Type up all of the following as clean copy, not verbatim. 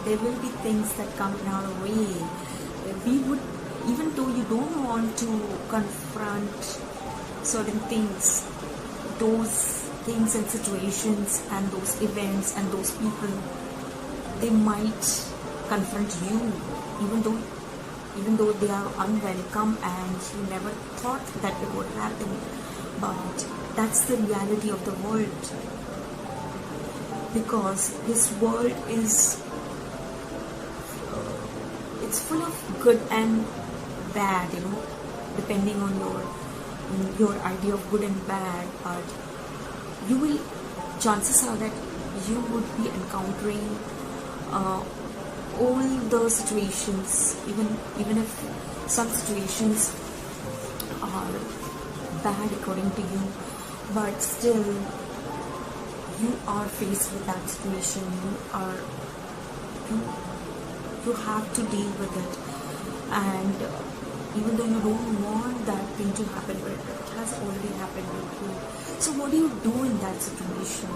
there will be things that come in our way. We would, even though you don't want to confront certain things, those things and situations and those events and those people, they might confront you, even though they are unwelcome and you never thought that it would happen. But that's the reality of the world, because this world is it's full of good and bad, depending on your idea of good and bad. But you will, chances are that you would be encountering all the situations, even if some situations are bad according to you, but still you are faced with that situation. You have to deal with it, and even though you don't want that thing to happen, but it has already happened with you. So what do you do in that situation?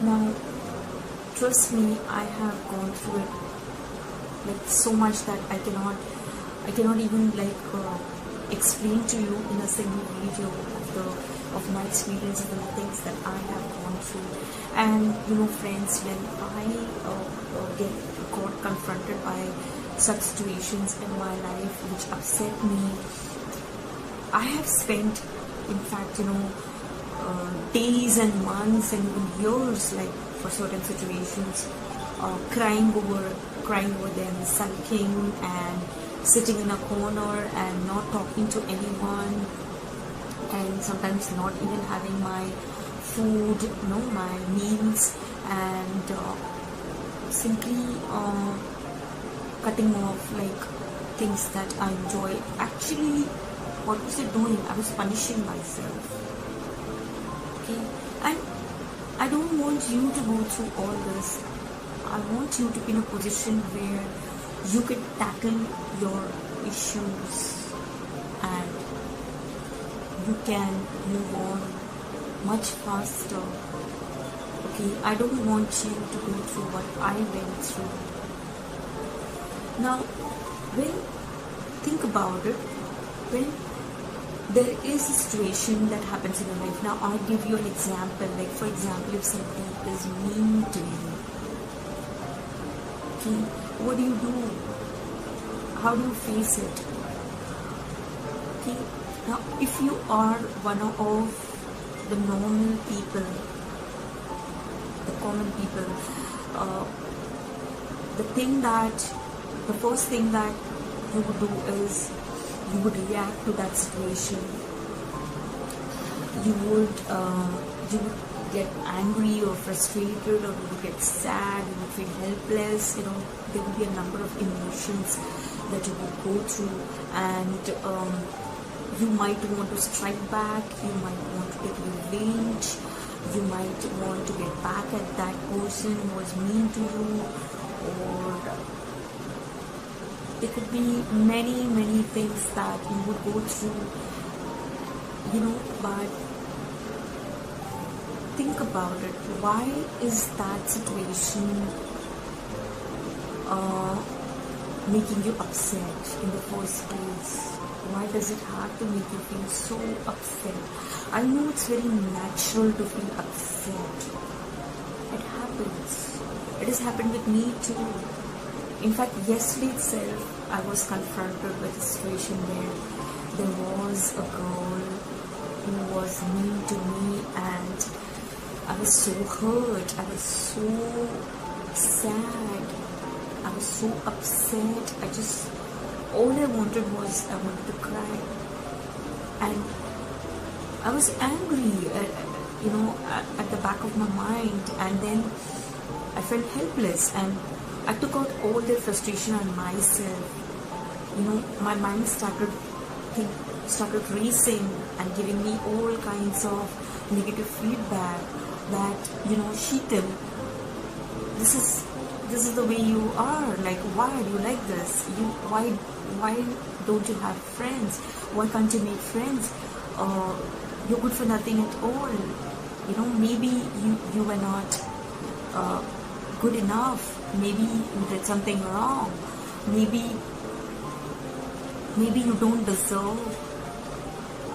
Now, trust me, I have gone through it like so much that I cannot even explain to you in a single video of my experiences and the things that I have gone through. And friends, when I got confronted by such situations in my life which upset me, I have spent, in fact, days and months and even years, like for certain situations, crying over them, sulking and sitting in a corner and not talking to anyone, and sometimes not even having my food, my meals, and simply cutting off things that I enjoy. Actually, what was I doing? I was punishing myself. Okay, and I don't want you to go through all this. I want you to be in a position where you can tackle your issues and you can move on much faster. Okay, I don't want you to go through what I went through. Now, think about it. When there is a situation that happens in your life, now I'll give you an example. Like, for example, if somebody is mean to you, okay, what do? How do you face it? Okay, now if you are one of the normal people, the common people, the first thing that you would do is you would react to that situation. You would get angry or frustrated, or you would get sad, you would feel helpless. There would be a number of emotions that you would go through, and you might want to strike back, you might want to get revenge, you might want to get back at that person who was mean to you, or there could be many things that you would go through, but think about it. Why is that situation making you upset in the first place? Why does it have to make you feel so upset? I know it's very natural to feel upset. It happens. It has happened with me too. In fact, yesterday itself, I was confronted with a situation where there was a girl who was mean to me, and I was so hurt, I was so sad, I was so upset. All I wanted to cry, and I was angry, at the back of my mind, and then I felt helpless, and I took out all the frustration on myself. My mind started racing and giving me all kinds of negative feedback that, Sheetal, this is the way you are. Like, why are you like this? Why don't you have friends? Why can't you make friends? You're good for nothing at all. Maybe you were not good enough. Maybe you did something wrong. Maybe you don't deserve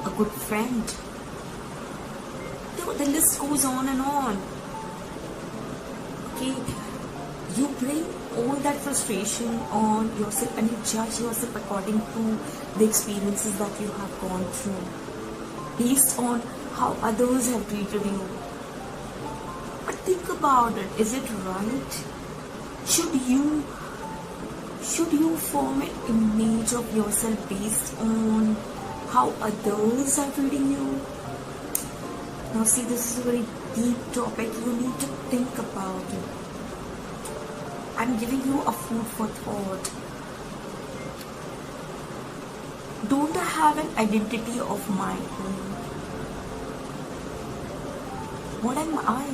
a good friend. The list goes on and on. Okay, you bring all that frustration on yourself and you judge yourself according to the experiences that you have gone through, based on how others have treated you. But think about it. Is it right? Should you form an image of yourself based on how others are treating you? Now see, this is a very deep topic. You need to think about it. I'm giving you a food for thought. Don't I have an identity of my own? What am I?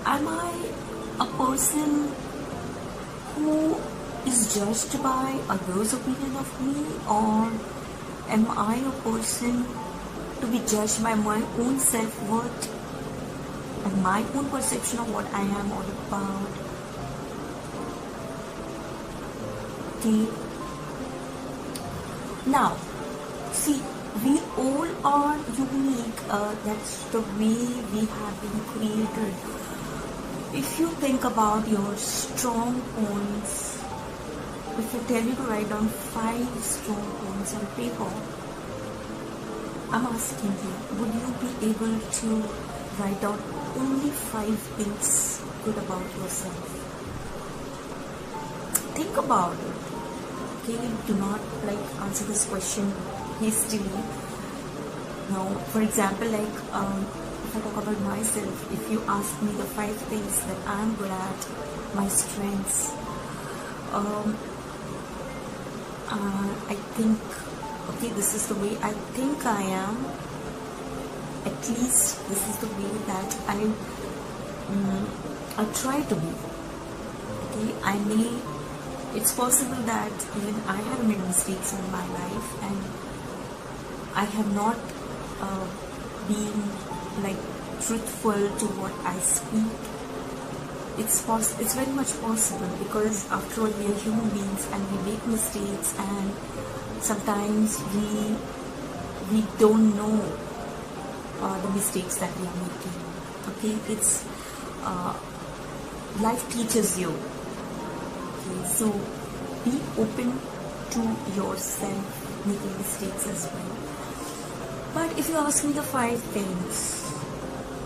Am I a person who is judged by others' opinion of me, or am I a person to be judged by my own self-worth and my own perception of what I am all about? Okay. Now, see, we all are unique. That's the way we have been created. If you think about your strong points, if I tell you to write down 5 strong points on paper, I'm asking you, would you be able to write down only 5 things good about yourself? Think about it. Okay, do not answer this question hastily. Now, for example, if I talk about myself, if you ask me the 5 things that I'm good at, my strengths, I think, okay, this is the way I think I am. At least this is the way that I try to be. Okay, it's possible that even I have made mistakes in my life and I have not been truthful to what I speak. It's very much possible, because after all, we are human beings and we make mistakes, and sometimes we don't know the mistakes that we are making. Okay, it's life teaches you. Okay, so be open to yourself making mistakes as well. But if you ask me the 5 things,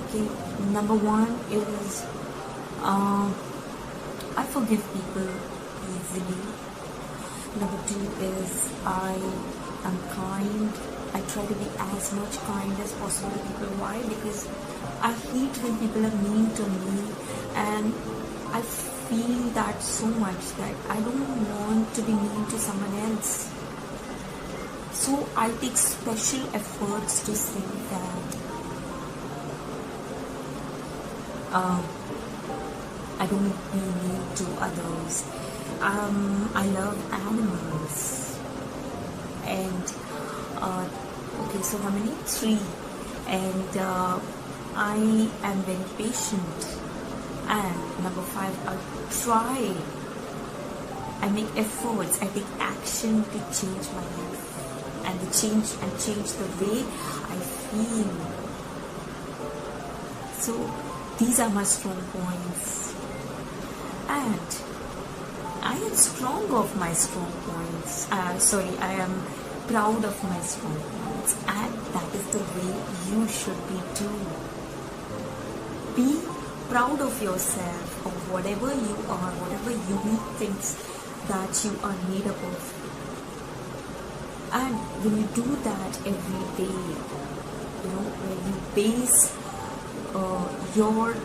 okay, number 1 is I forgive people easily. Number 2 is I am kind. I try to be as much kind as possible to people. Why? Because I hate when people are mean to me, and I feel that so much that I don't want to be mean to someone else. So I take special efforts to say that I don't be mean to others. I love animals. And okay, so how many? 3. And I am very patient. And number 5, I make efforts, I take action to change my life and change the way I feel. So these are my strong points, and I am strong of my strong points. I am proud of my strong points, and that is the way you should be too. Be proud of yourself, of whatever you are, whatever unique things that you are made up of. And when you do that every day, when you base your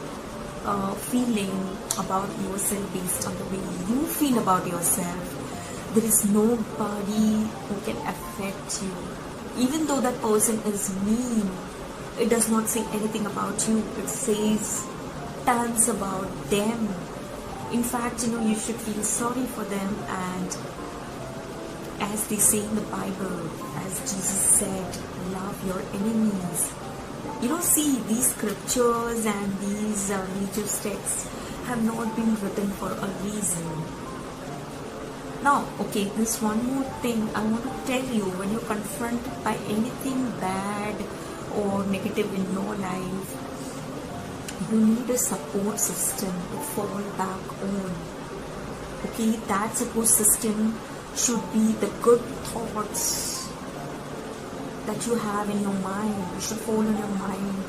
feeling about yourself based on the way you feel about yourself, there is nobody who can affect you. Even though that person is mean, it does not say anything about you. It says tons about them. In fact, you should feel sorry for them, and as they say in the Bible, as Jesus said, love your enemies, See, these scriptures and these religious texts have not been written for a reason. Now, okay, there's one more thing I want to tell you. When you're confronted by anything bad or negative in your life, you need a support system to fall back on. Okay, that support system should be the good thoughts that you have in your mind. You should fall in your mind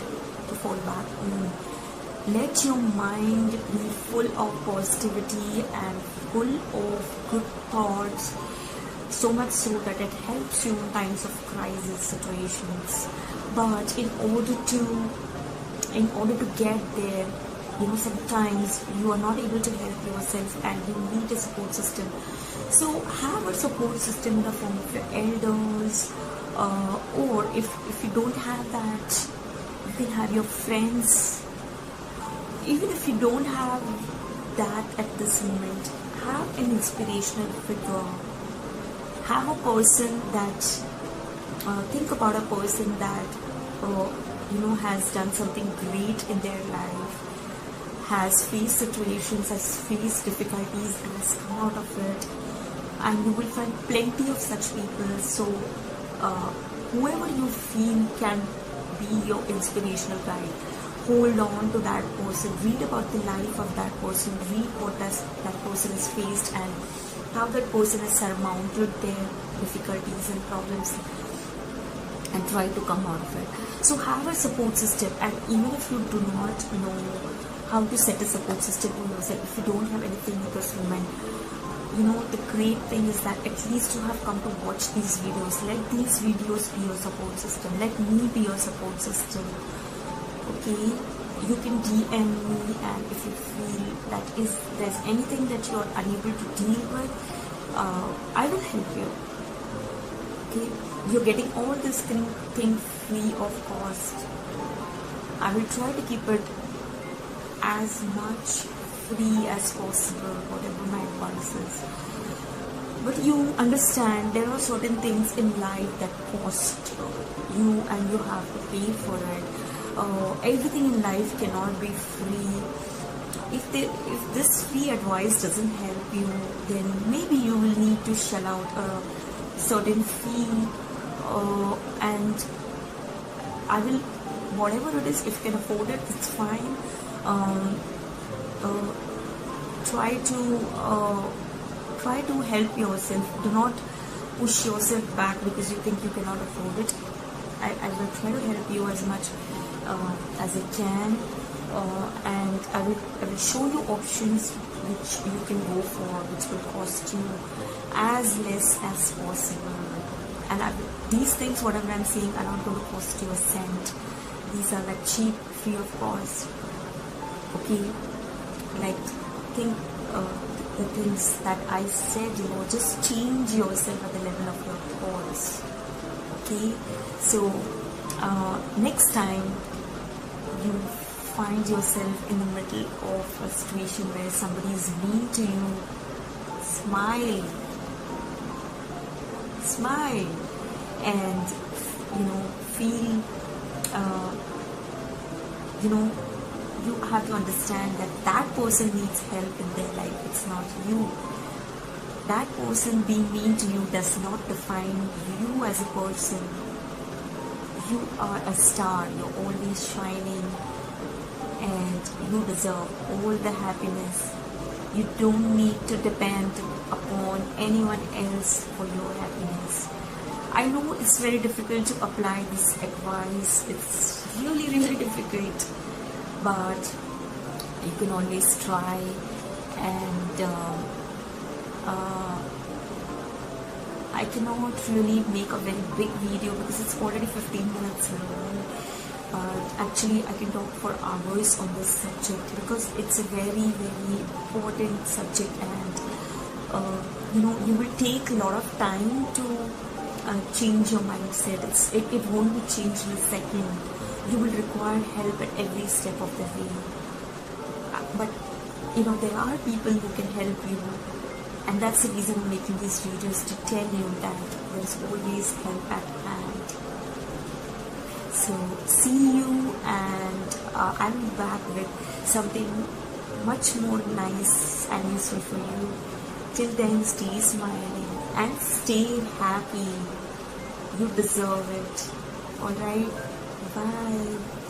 to fall back on. Let your mind be full of positivity and full of good thoughts, so much so that it helps you in times of crisis situations. But in order to get there, sometimes you are not able to help yourself and you need a support system. So have a support system in the form of your elders, or if you don't have that, you can have your friends. Even if you don't have that at this moment, have an inspirational figure. Have a person that, think about a person that has done something great in their life, has faced situations, has faced difficulties and has come out of it. And you will find plenty of such people. So whoever you feel can be your inspirational guide, hold on to that person, read about the life of that person, read what that person has faced and how that person has surmounted their difficulties and problems and try to come out of it. So have a support system, and even if you do not know how to set a support system for yourself, if you don't have anything at this moment, the great thing is that at least you have come to watch these videos. Let these videos be your support system. Let me be your support system. Okay, you can DM me, and if you feel that there's anything that you're unable to deal with, I will help you. Okay, you're getting all this thing free of cost. I will try to keep it as much free as possible, whatever my advice is. But you understand, there are certain things in life that cost you and you have to pay for it. Everything in life cannot be free. If this free advice doesn't help you, then maybe you will need to shell out a certain fee, and I will, whatever it is, if you can afford it, it's fine. Try to help yourself. Do not push yourself back because you think you cannot afford it. I will try to help you as much as I can, and I will show you options which you can go for, which will cost you as less as possible. And these things, whatever I'm saying, are not going to cost you a cent. These are like cheap, free of cost. Okay, like think the things that I said, just change yourself at the level of your thoughts. Okay, so next time you find yourself in the middle of a situation where somebody is mean to you, smile, and feel, you have to understand that person needs help in their life. It's not you. That person being mean to you does not define you as a person. You are a star. You're always shining, and you deserve all the happiness. You don't need to depend upon anyone else for your happiness. I know it's very difficult to apply this advice. It's really, really difficult, but you can always try. And I cannot really make a very big video because it's already 15 minutes long. Actually, I can talk for hours on this subject because it's a very, very important subject, and you will take a lot of time to change your mindset. It won't be changed in a second. You will require help at every step of the way. But there are people who can help you, and that's the reason I'm making these videos, to tell you that there is always help at hand. So see you, and I'll be back with something much more nice and useful for you. Till then, stay smiling and stay happy. You deserve it. Alright? Bye.